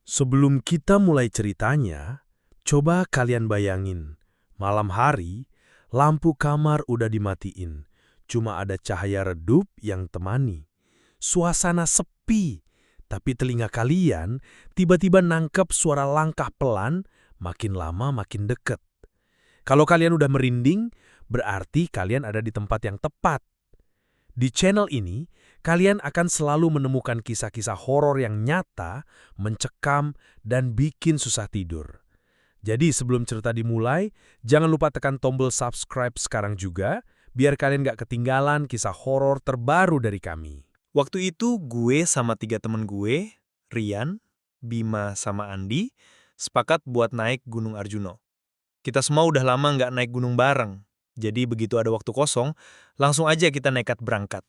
Sebelum kita mulai ceritanya, coba kalian bayangin, malam hari, lampu kamar udah dimatiin. Cuma ada cahaya redup yang temani. Suasana sepi, tapi telinga kalian tiba-tiba nangkep suara langkah pelan, makin lama makin deket. Kalau kalian udah merinding, berarti kalian ada di tempat yang tepat. Di channel ini, kalian akan selalu menemukan kisah-kisah horor yang nyata, mencekam, dan bikin susah tidur. Jadi sebelum cerita dimulai, jangan lupa tekan tombol subscribe sekarang juga, biar kalian gak ketinggalan kisah horor terbaru dari kami. Waktu itu gue sama 3 temen gue, Rian, Bima, sama Andi, sepakat buat naik Gunung Arjuno. Kita semua udah lama nggak naik gunung bareng, jadi begitu ada waktu kosong, langsung aja kita nekat berangkat.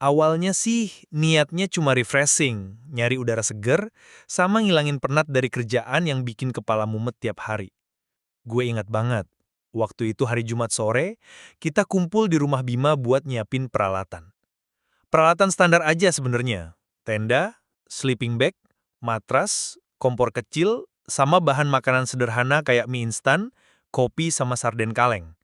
Awalnya sih niatnya cuma refreshing, nyari udara seger, sama ngilangin penat dari kerjaan yang bikin kepala mumet tiap hari. Gue ingat banget, waktu itu hari Jumat sore, kita kumpul di rumah Bima buat nyiapin peralatan. Peralatan standar aja sebenarnya. Tenda, sleeping bag, matras, kompor kecil, sama bahan makanan sederhana kayak mie instan, kopi sama sarden kaleng.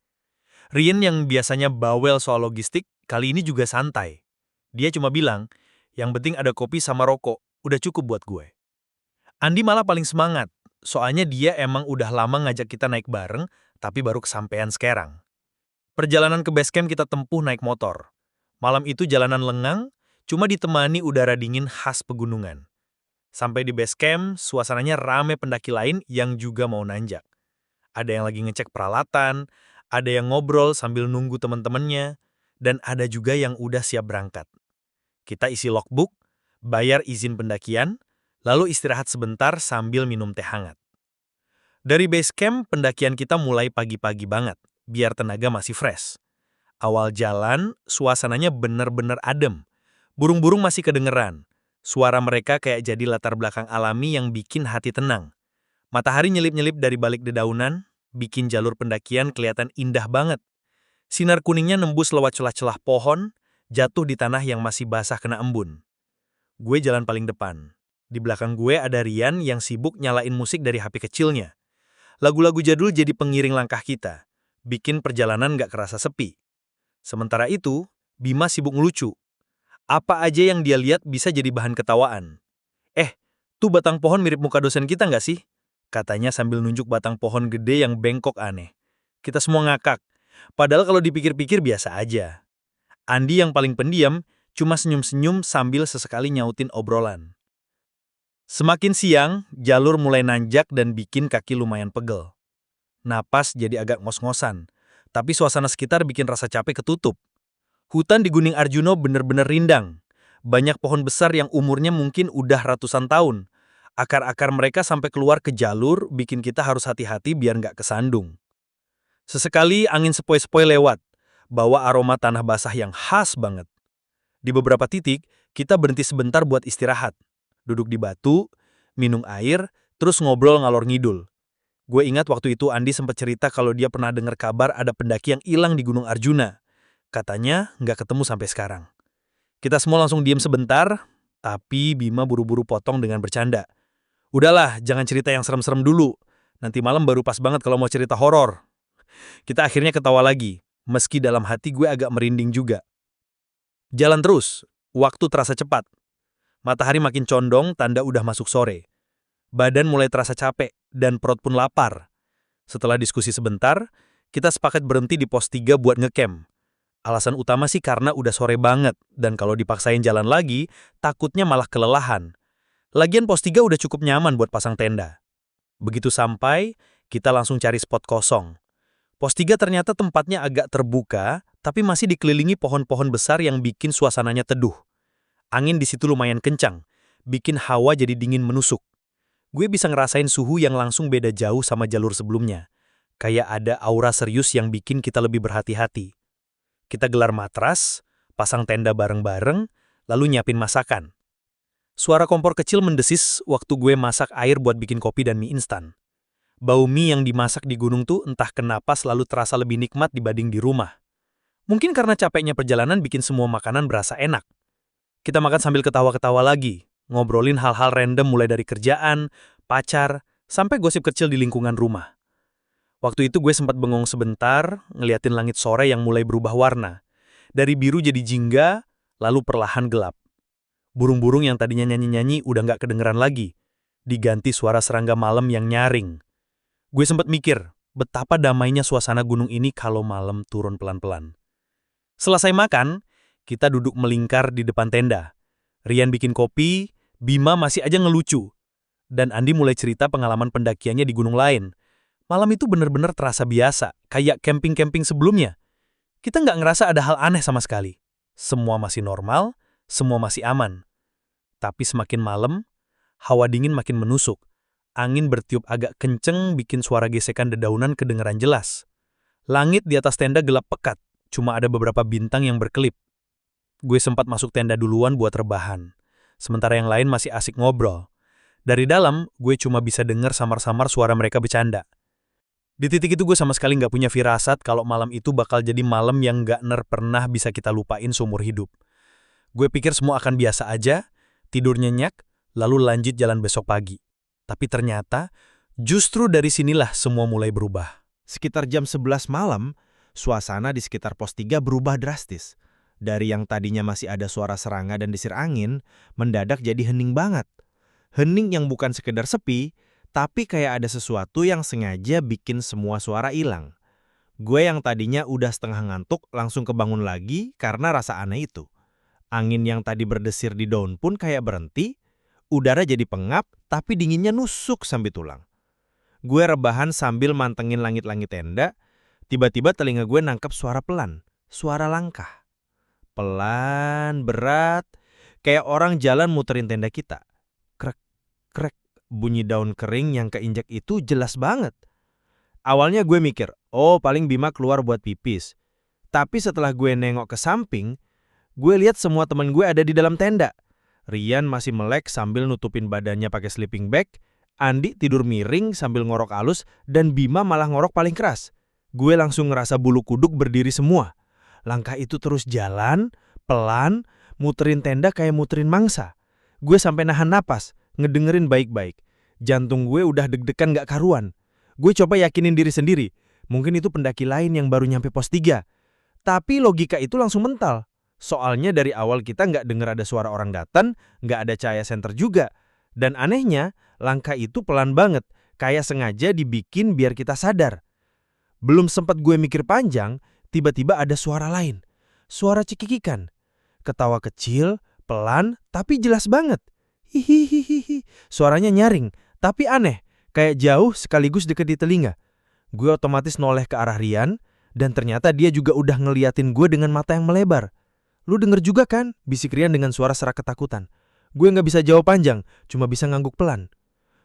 Rian yang biasanya bawel soal logistik, kali ini juga santai. Dia cuma bilang, yang penting ada kopi sama rokok, udah cukup buat gue. Andi malah paling semangat, soalnya dia emang udah lama ngajak kita naik bareng, tapi baru kesampean sekarang. Perjalanan ke base camp kita tempuh naik motor. Malam itu jalanan lengang, cuma ditemani udara dingin khas pegunungan. Sampai di base camp, suasananya rame pendaki lain yang juga mau nanjak. Ada yang lagi ngecek peralatan, ada yang ngobrol sambil nunggu teman-temannya, dan ada juga yang udah siap berangkat. Kita isi logbook, bayar izin pendakian, lalu istirahat sebentar sambil minum teh hangat. Dari base camp, pendakian kita mulai pagi-pagi banget, biar tenaga masih fresh. Awal jalan, suasananya bener-bener adem. Burung-burung masih kedengeran. Suara mereka kayak jadi latar belakang alami yang bikin hati tenang. Matahari nyelip-nyelip dari balik dedaunan, bikin jalur pendakian kelihatan indah banget. Sinar kuningnya nembus lewat celah-celah pohon, jatuh di tanah yang masih basah kena embun. Gue jalan paling depan. Di belakang gue ada Rian yang sibuk nyalain musik dari HP kecilnya. Lagu-lagu jadul jadi pengiring langkah kita, bikin perjalanan gak kerasa sepi. Sementara itu, Bima sibuk ngelucu. Apa aja yang dia lihat bisa jadi bahan ketawaan. Tuh batang pohon mirip muka dosen kita nggak sih? Katanya sambil nunjuk batang pohon gede yang bengkok aneh. Kita semua ngakak. Padahal kalau dipikir-pikir biasa aja. Andi yang paling pendiam, cuma senyum-senyum sambil sesekali nyautin obrolan. Semakin siang, jalur mulai nanjak dan bikin kaki lumayan pegel. Napas jadi agak ngos-ngosan, tapi suasana sekitar bikin rasa capek ketutup. Hutan di Gunung Arjuno bener-bener rindang. Banyak pohon besar yang umurnya mungkin udah ratusan tahun. Akar-akar mereka sampai keluar ke jalur, bikin kita harus hati-hati biar nggak kesandung. Sesekali angin sepoi-sepoi lewat, bawa aroma tanah basah yang khas banget. Di beberapa titik, kita berhenti sebentar buat istirahat. Duduk di batu, minum air, terus ngobrol ngalor ngidul. Gue ingat waktu itu Andi sempat cerita kalau dia pernah dengar kabar ada pendaki yang hilang di Gunung Arjuna. Katanya nggak ketemu sampai sekarang. Kita semua langsung diam sebentar, tapi Bima buru-buru potong dengan bercanda. Udahlah, jangan cerita yang serem-serem dulu. Nanti malam baru pas banget kalau mau cerita horor. Kita akhirnya ketawa lagi, meski dalam hati gue agak merinding juga. Jalan terus, waktu terasa cepat. Matahari makin condong, tanda udah masuk sore. Badan mulai terasa capek, dan perut pun lapar. Setelah diskusi sebentar, kita sepakat berhenti di pos 3 buat ngecamp. Alasan utama sih karena udah sore banget, dan kalau dipaksain jalan lagi, takutnya malah kelelahan. Lagian pos 3 udah cukup nyaman buat pasang tenda. Begitu sampai, kita langsung cari spot kosong. Pos 3 ternyata tempatnya agak terbuka, tapi masih dikelilingi pohon-pohon besar yang bikin suasananya teduh. Angin di situ lumayan kencang, bikin hawa jadi dingin menusuk. Gue bisa ngerasain suhu yang langsung beda jauh sama jalur sebelumnya. Kayak ada aura serius yang bikin kita lebih berhati-hati. Kita gelar matras, pasang tenda bareng-bareng, lalu nyiapin masakan. Suara kompor kecil mendesis waktu gue masak air buat bikin kopi dan mie instan. Bau mie yang dimasak di gunung tuh entah kenapa selalu terasa lebih nikmat dibanding di rumah. Mungkin karena capeknya perjalanan bikin semua makanan berasa enak. Kita makan sambil ketawa-ketawa lagi, ngobrolin hal-hal random mulai dari kerjaan, pacar, sampai gosip kecil di lingkungan rumah. Waktu itu gue sempat bengong sebentar, ngeliatin langit sore yang mulai berubah warna. Dari biru jadi jingga, lalu perlahan gelap. Burung-burung yang tadinya nyanyi-nyanyi udah nggak kedengeran lagi. Diganti suara serangga malam yang nyaring. Gue sempat mikir, betapa damainya suasana gunung ini kalau malam turun pelan-pelan. Selesai makan, kita duduk melingkar di depan tenda. Rian bikin kopi, Bima masih aja ngelucu. Dan Andi mulai cerita pengalaman pendakiannya di gunung lain. Malam itu bener-bener terasa biasa, kayak camping-camping sebelumnya. Kita nggak ngerasa ada hal aneh sama sekali. Semua masih normal, semua masih aman. Tapi semakin malam, hawa dingin makin menusuk. Angin bertiup agak kenceng bikin suara gesekan dedaunan kedengeran jelas. Langit di atas tenda gelap pekat, cuma ada beberapa bintang yang berkelip. Gue sempat masuk tenda duluan buat rebahan. Sementara yang lain masih asik ngobrol. Dari dalam, gue cuma bisa dengar samar-samar suara mereka bercanda. Di titik itu gue sama sekali nggak punya firasat kalau malam itu bakal jadi malam yang nggak pernah bisa kita lupain seumur hidup. Gue pikir semua akan biasa aja, tidur nyenyak, lalu lanjut jalan besok pagi. Tapi ternyata, justru dari sinilah semua mulai berubah. Sekitar jam 11 malam, suasana di sekitar pos 3 berubah drastis. Dari yang tadinya masih ada suara serangga dan desir angin, mendadak jadi hening banget. Hening yang bukan sekedar sepi, tapi kayak ada sesuatu yang sengaja bikin semua suara hilang. Gue yang tadinya udah setengah ngantuk langsung kebangun lagi karena rasa aneh itu. Angin yang tadi berdesir di daun pun kayak berhenti, udara jadi pengap tapi dinginnya nusuk sampai tulang. Gue rebahan sambil mantengin langit-langit tenda, tiba-tiba telinga gue nangkep suara pelan, suara langkah. Pelan, berat, kayak orang jalan muterin tenda kita. Krek, krek, bunyi daun kering yang keinjak itu jelas banget. Awalnya gue mikir, oh paling Bima keluar buat pipis. Tapi setelah gue nengok ke samping, gue lihat semua teman gue ada di dalam tenda. Rian masih melek sambil nutupin badannya pakai sleeping bag, Andi tidur miring sambil ngorok halus, dan Bima malah ngorok paling keras. Gue langsung ngerasa bulu kuduk berdiri semua. Langkah itu terus jalan, pelan, muterin tenda kayak muterin mangsa. Gue sampai nahan napas, ngedengerin baik-baik. Jantung gue udah deg-degan gak karuan. Gue coba yakinin diri sendiri, mungkin itu pendaki lain yang baru nyampe pos 3. Tapi logika itu langsung mental. Soalnya dari awal kita nggak dengar ada suara orang datang, nggak ada cahaya senter juga. Dan anehnya, langkah itu pelan banget, kayak sengaja dibikin biar kita sadar. Belum sempat gue mikir panjang, tiba-tiba ada suara lain. Suara cekikikan. Ketawa kecil, pelan, tapi jelas banget. Hihihihi. Suaranya nyaring, tapi aneh, kayak jauh sekaligus dekat di telinga. Gue otomatis noleh ke arah Rian, dan ternyata dia juga udah ngeliatin gue dengan mata yang melebar. Lu denger juga kan? Bisik Rian dengan suara serak ketakutan. Gue nggak bisa jawab panjang, cuma bisa ngangguk pelan.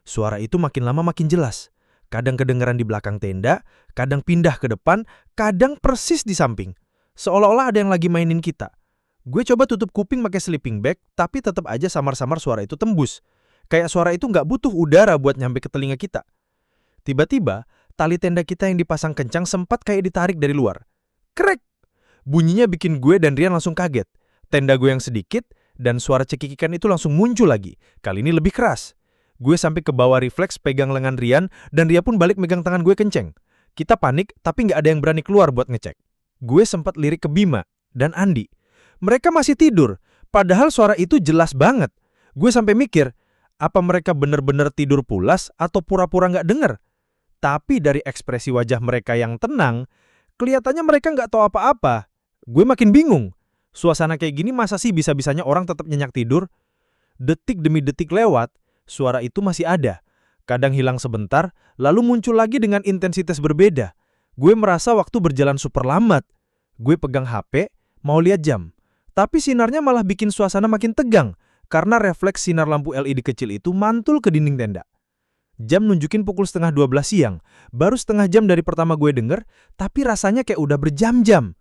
Suara itu makin lama makin jelas. Kadang kedengeran di belakang tenda, kadang pindah ke depan, kadang persis di samping. Seolah-olah ada yang lagi mainin kita. Gue coba tutup kuping pakai sleeping bag, tapi tetap aja samar-samar suara itu tembus. Kayak suara itu nggak butuh udara buat nyampe ke telinga kita. Tiba-tiba, tali tenda kita yang dipasang kencang sempat kayak ditarik dari luar. Krek! Bunyinya bikin gue dan Rian langsung kaget. Tenda gue yang sedikit, dan suara cekikikan itu langsung muncul lagi. Kali ini lebih keras. Gue sampai ke bawah refleks pegang lengan Rian, dan dia pun balik megang tangan gue kenceng. Kita panik, tapi nggak ada yang berani keluar buat ngecek. Gue sempat lirik ke Bima dan Andi. Mereka masih tidur, padahal suara itu jelas banget. Gue sampai mikir, apa mereka bener-bener tidur pulas atau pura-pura nggak denger? Tapi dari ekspresi wajah mereka yang tenang, kelihatannya mereka nggak tahu apa-apa. Gue makin bingung. Suasana kayak gini masa sih bisa-bisanya orang tetap nyenyak tidur? Detik demi detik lewat, suara itu masih ada. Kadang hilang sebentar, lalu muncul lagi dengan intensitas berbeda. Gue merasa waktu berjalan super lambat. Gue pegang HP, mau lihat jam. Tapi sinarnya malah bikin suasana makin tegang, karena refleks sinar lampu LED kecil itu mantul ke dinding tenda. Jam nunjukin pukul 11:30 siang, baru setengah jam dari pertama gue denger, tapi rasanya kayak udah berjam-jam.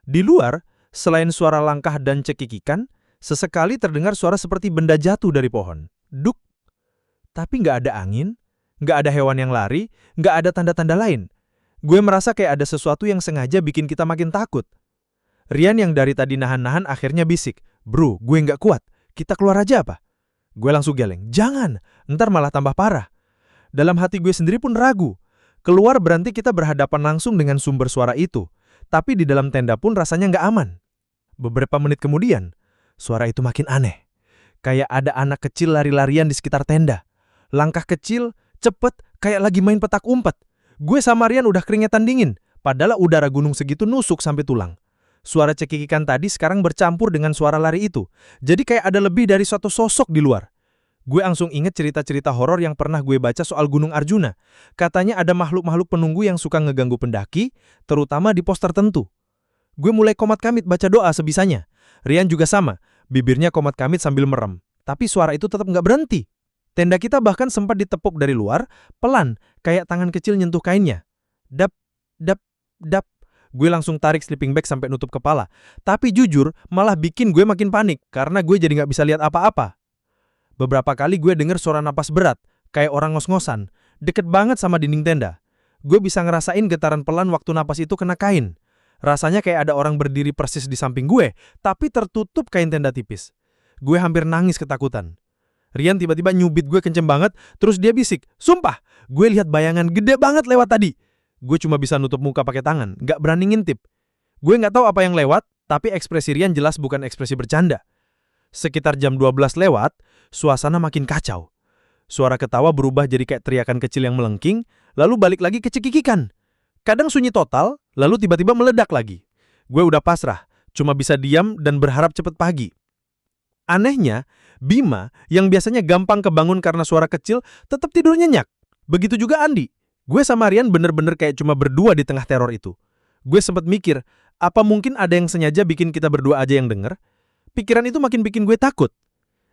Di luar, selain suara langkah dan cekikikan, sesekali terdengar suara seperti benda jatuh dari pohon. Duk. Tapi nggak ada angin, nggak ada hewan yang lari, nggak ada tanda-tanda lain. Gue merasa kayak ada sesuatu yang sengaja bikin kita makin takut. Rian yang dari tadi nahan-nahan akhirnya bisik, "Bro, gue nggak kuat, kita keluar aja apa?" Gue langsung geleng. Jangan, ntar malah tambah parah. Dalam hati gue sendiri pun ragu. Keluar berarti kita berhadapan langsung dengan sumber suara itu. Tapi di dalam tenda pun rasanya nggak aman. Beberapa menit kemudian, suara itu makin aneh. Kayak ada anak kecil lari-larian di sekitar tenda. Langkah kecil, cepet, kayak lagi main petak umpet. Gue sama Rian udah keringetan dingin. Padahal udara gunung segitu nusuk sampai tulang. Suara cekikikan tadi sekarang bercampur dengan suara lari itu. Jadi kayak ada lebih dari suatu sosok di luar. Gue langsung inget cerita-cerita horor yang pernah gue baca soal Gunung Arjuna. Katanya ada makhluk-makhluk penunggu yang suka ngeganggu pendaki, terutama di pos tertentu. Gue mulai komat-kamit baca doa sebisanya. Rian juga sama, bibirnya komat-kamit sambil merem. Tapi suara itu tetap nggak berhenti. Tenda kita bahkan sempat ditepuk dari luar, pelan, kayak tangan kecil nyentuh kainnya. Dap, dap, dap. Gue langsung tarik sleeping bag sampai nutup kepala. Tapi jujur, malah bikin gue makin panik, karena gue jadi nggak bisa lihat apa-apa. Beberapa kali gue denger suara napas berat, kayak orang ngos-ngosan, deket banget sama dinding tenda. Gue bisa ngerasain getaran pelan waktu napas itu kena kain. Rasanya kayak ada orang berdiri persis di samping gue, tapi tertutup kain tenda tipis. Gue hampir nangis ketakutan. Rian tiba-tiba nyubit gue kenceng banget, terus dia bisik, "Sumpah, gue lihat bayangan gede banget lewat tadi." Gue cuma bisa nutup muka pakai tangan, gak berani ngintip. Gue gak tahu apa yang lewat, tapi ekspresi Rian jelas bukan ekspresi bercanda. Sekitar jam 12 lewat, suasana makin kacau. Suara ketawa berubah jadi kayak teriakan kecil yang melengking, lalu balik lagi ke cekikikan. Kadang sunyi total, lalu tiba-tiba meledak lagi. Gue udah pasrah, cuma bisa diam dan berharap cepet pagi. Anehnya, Bima yang biasanya gampang kebangun karena suara kecil tetap tidur nyenyak. Begitu juga Andi. Gue sama Rian bener-bener kayak cuma berdua di tengah teror itu. Gue sempat mikir, apa mungkin ada yang sengaja bikin kita berdua aja yang denger? Pikiran itu makin bikin gue takut.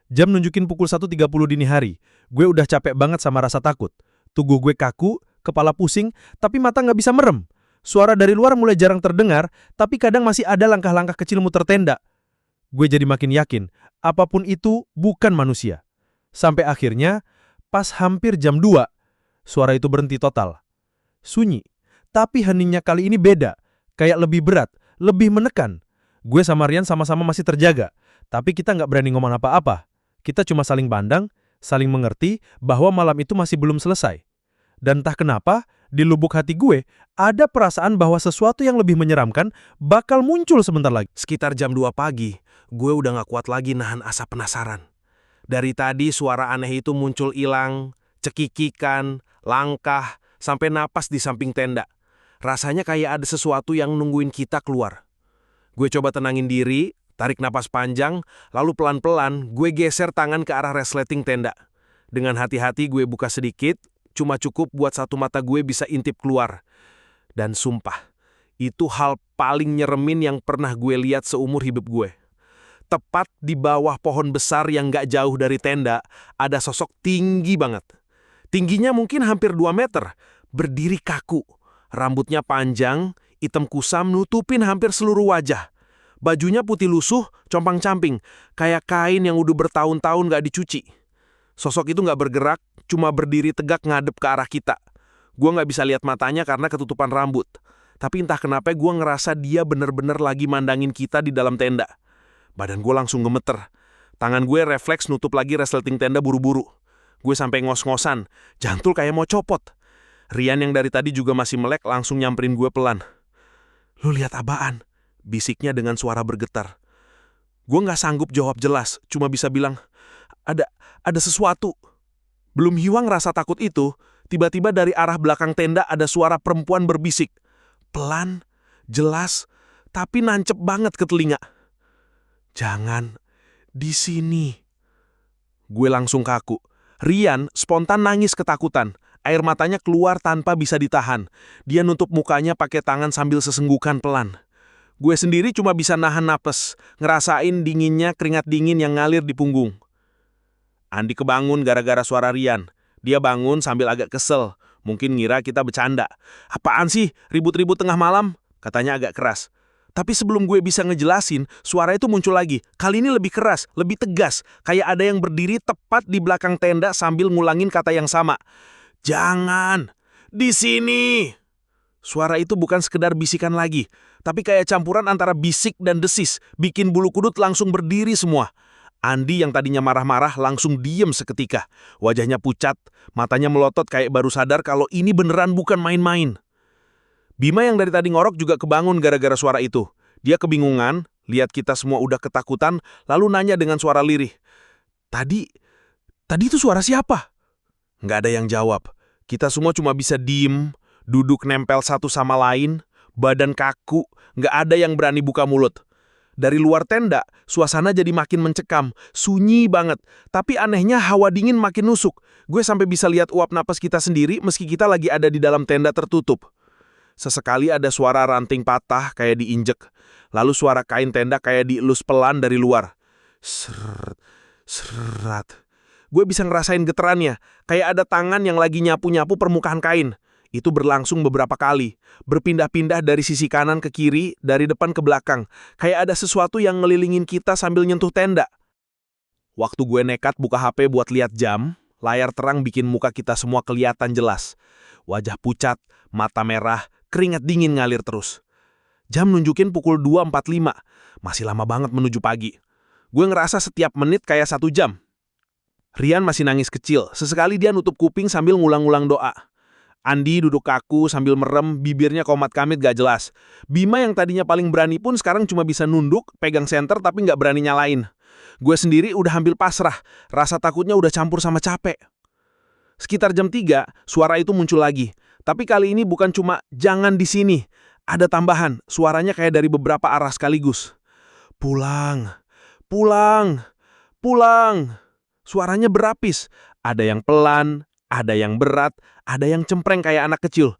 Jam nunjukin pukul 1.30 dini hari. Gue udah capek banget sama rasa takut. Tubuh gue kaku, kepala pusing, tapi mata nggak bisa merem. Suara dari luar mulai jarang terdengar, tapi kadang masih ada langkah-langkah kecil muter tenda. Gue jadi makin yakin, apapun itu bukan manusia. Sampai akhirnya, pas hampir jam 2, suara itu berhenti total. Sunyi, tapi heningnya kali ini beda. Kayak lebih berat, lebih menekan. Gue sama Rian sama-sama masih terjaga, tapi kita nggak berani ngomong apa-apa. Kita cuma saling pandang, saling mengerti bahwa malam itu masih belum selesai. Dan entah kenapa, di lubuk hati gue, ada perasaan bahwa sesuatu yang lebih menyeramkan bakal muncul sebentar lagi. Sekitar jam 2 pagi, gue udah gak kuat lagi nahan asa penasaran. Dari tadi suara aneh itu muncul hilang, cekikikan, langkah, sampai napas di samping tenda. Rasanya kayak ada sesuatu yang nungguin kita keluar. Gue coba tenangin diri, tarik napas panjang, lalu pelan-pelan gue geser tangan ke arah resleting tenda. Dengan hati-hati gue buka sedikit, cuma cukup buat satu mata gue bisa intip keluar. Dan sumpah, itu hal paling nyeremin yang pernah gue lihat seumur hidup gue. Tepat di bawah pohon besar yang gak jauh dari tenda, ada sosok tinggi banget. Tingginya mungkin hampir 2 meter, berdiri kaku. Rambutnya panjang, hitam kusam nutupin hampir seluruh wajah. Bajunya putih lusuh, compang-camping, kayak kain yang udah bertahun-tahun gak dicuci. Sosok itu gak bergerak, cuma berdiri tegak ngadep ke arah kita. Gue gak bisa lihat matanya karena ketutupan rambut. Tapi entah kenapa gue ngerasa dia bener-bener lagi mandangin kita di dalam tenda. Badan gue langsung gemeter. Tangan gue refleks nutup lagi resleting tenda buru-buru. Gue sampai ngos-ngosan, jantul kayak mau copot. Rian yang dari tadi juga masih melek langsung nyamperin gue pelan. "Lu lihat apaan?" bisiknya dengan suara bergetar. Gue gak sanggup jawab jelas, cuma bisa bilang, ada sesuatu. Belum hilang rasa takut itu, tiba-tiba dari arah belakang tenda ada suara perempuan berbisik. Pelan, jelas, tapi nancep banget ke telinga. "Jangan, di sini." Gue langsung kaku. Rian spontan nangis ketakutan. Air matanya keluar tanpa bisa ditahan. Dia nutup mukanya pakai tangan sambil sesenggukan pelan. Gue sendiri cuma bisa nahan napas, ngerasain dinginnya keringat dingin yang ngalir di punggung. Andi kebangun gara-gara suara Rian. Dia bangun sambil agak kesel. Mungkin ngira kita bercanda. "Apaan sih, ribut-ribut tengah malam?" katanya agak keras. Tapi sebelum gue bisa ngejelasin, suara itu muncul lagi. Kali ini lebih keras, lebih tegas. Kayak ada yang berdiri tepat di belakang tenda sambil ngulangin kata yang sama. "Jangan, di sini." Suara itu bukan sekedar bisikan lagi, tapi kayak campuran antara bisik dan desis, bikin bulu kudut langsung berdiri semua. Andi yang tadinya marah-marah langsung diem seketika. Wajahnya pucat, matanya melotot kayak baru sadar kalau ini beneran bukan main-main. Bima yang dari tadi ngorok juga kebangun gara-gara suara itu. Dia kebingungan, lihat kita semua udah ketakutan, lalu nanya dengan suara lirih. Tadi itu suara siapa? Nggak ada yang jawab. Kita semua cuma bisa diem, duduk nempel satu sama lain, badan kaku, nggak ada yang berani buka mulut. Dari luar tenda, suasana jadi makin mencekam, sunyi banget. Tapi anehnya hawa dingin makin nusuk. Gue sampai bisa lihat uap napas kita sendiri meski kita lagi ada di dalam tenda tertutup. Sesekali ada suara ranting patah kayak diinjek. Lalu suara kain tenda kayak dielus pelan dari luar. Seret, serat. Gue bisa ngerasain getarannya, kayak ada tangan yang lagi nyapu-nyapu permukaan kain. Itu berlangsung beberapa kali, berpindah-pindah dari sisi kanan ke kiri, dari depan ke belakang. Kayak ada sesuatu yang ngelilingin kita sambil nyentuh tenda. Waktu gue nekat buka HP buat lihat jam, layar terang bikin muka kita semua kelihatan jelas. Wajah pucat, mata merah, keringat dingin ngalir terus. Jam nunjukin pukul 2.45, masih lama banget menuju pagi. Gue ngerasa setiap menit kayak 1 jam. Rian masih nangis kecil, sesekali dia nutup kuping sambil ngulang-ngulang doa. Andi duduk kaku sambil merem, bibirnya komat-kamit gak jelas. Bima yang tadinya paling berani pun sekarang cuma bisa nunduk, pegang senter tapi gak berani nyalain. Gue sendiri udah hampir pasrah, rasa takutnya udah campur sama capek. Sekitar jam 3, suara itu muncul lagi. Tapi kali ini bukan cuma jangan di sini. Ada tambahan, suaranya kayak dari beberapa arah sekaligus. Pulang, pulang, pulang. Suaranya berapis, ada yang pelan, ada yang berat, ada yang cempreng kayak anak kecil.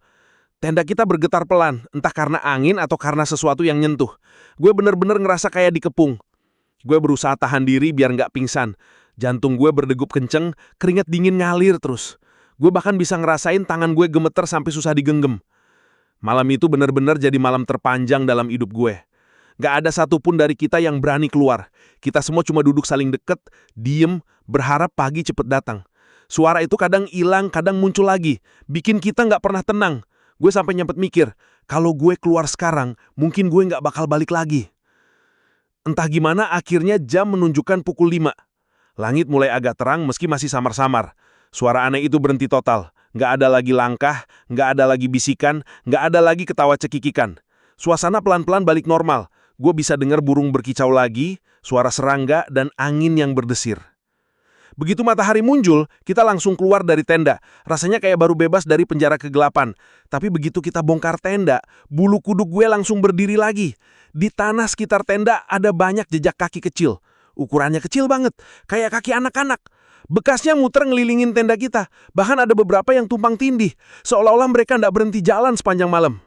Tenda kita bergetar pelan, entah karena angin atau karena sesuatu yang nyentuh. Gue bener-bener ngerasa kayak dikepung. Gue berusaha tahan diri biar nggak pingsan. Jantung gue berdegup kenceng, keringat dingin ngalir terus. Gue bahkan bisa ngerasain tangan gue gemeter sampai susah digenggam. Malam itu bener-bener jadi malam terpanjang dalam hidup gue. Gak ada satupun dari kita yang berani keluar. Kita semua cuma duduk saling deket, diem, berharap pagi cepet datang. Suara itu kadang hilang, kadang muncul lagi. Bikin kita gak pernah tenang. Gue sampai nyempet mikir, kalau gue keluar sekarang, mungkin gue gak bakal balik lagi. Entah gimana akhirnya jam menunjukkan pukul 5. Langit mulai agak terang meski masih samar-samar. Suara aneh itu berhenti total. Gak ada lagi langkah, gak ada lagi bisikan, gak ada lagi ketawa cekikikan. Suasana pelan-pelan balik normal. Gue bisa dengar burung berkicau lagi, suara serangga, dan angin yang berdesir. Begitu matahari muncul, kita langsung keluar dari tenda. Rasanya kayak baru bebas dari penjara kegelapan. Tapi begitu kita bongkar tenda, bulu kuduk gue langsung berdiri lagi. Di tanah sekitar tenda ada banyak jejak kaki kecil. Ukurannya kecil banget, kayak kaki anak-anak. Bekasnya muter ngelilingin tenda kita. Bahkan ada beberapa yang tumpang tindih, seolah-olah mereka nggak berhenti jalan sepanjang malam.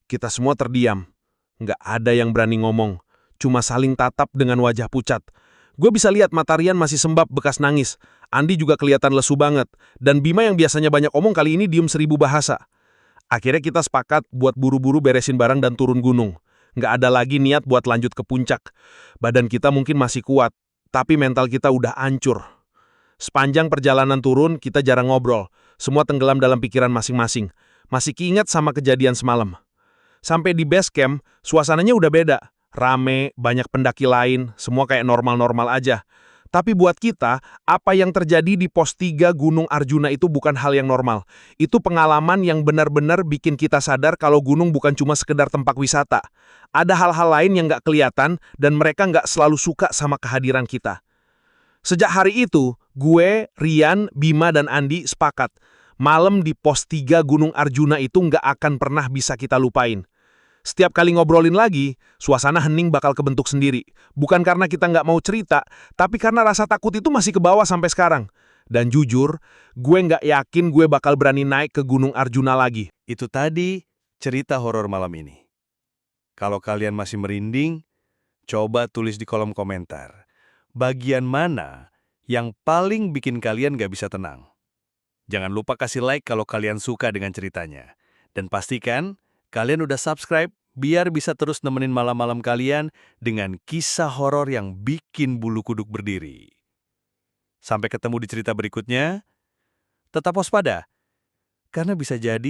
Kita semua terdiam. Nggak ada yang berani ngomong. Cuma saling tatap dengan wajah pucat. Gue bisa lihat mata Rian masih sembab bekas nangis. Andi juga kelihatan lesu banget. Dan Bima yang biasanya banyak omong kali ini diem 1000 bahasa. Akhirnya kita sepakat buat buru-buru beresin barang dan turun gunung. Nggak ada lagi niat buat lanjut ke puncak. Badan kita mungkin masih kuat, tapi mental kita udah hancur. Sepanjang perjalanan turun, kita jarang ngobrol. Semua tenggelam dalam pikiran masing-masing. Masih keinget sama kejadian semalam. Sampai di base camp, suasananya udah beda. Rame, banyak pendaki lain, semua kayak normal-normal aja. Tapi buat kita, apa yang terjadi di pos 3 Gunung Arjuna itu bukan hal yang normal. Itu pengalaman yang benar-benar bikin kita sadar kalau gunung bukan cuma sekedar tempat wisata. Ada hal-hal lain yang nggak kelihatan dan mereka nggak selalu suka sama kehadiran kita. Sejak hari itu, gue, Rian, Bima, dan Andi sepakat. Malam di pos 3 Gunung Arjuna itu nggak akan pernah bisa kita lupain. Setiap kali ngobrolin lagi, suasana hening bakal kebentuk sendiri. Bukan karena kita nggak mau cerita, tapi karena rasa takut itu masih ke bawah sampai sekarang. Dan jujur, gue nggak yakin gue bakal berani naik ke Gunung Arjuna lagi. Itu tadi cerita horor malam ini. Kalau kalian masih merinding, coba tulis di kolom komentar. Bagian mana yang paling bikin kalian gak bisa tenang? Jangan lupa kasih like kalau kalian suka dengan ceritanya. Dan pastikan kalian udah subscribe biar bisa terus nemenin malam-malam kalian dengan kisah horor yang bikin bulu kuduk berdiri. Sampai ketemu di cerita berikutnya. Tetap waspada, karena bisa jadi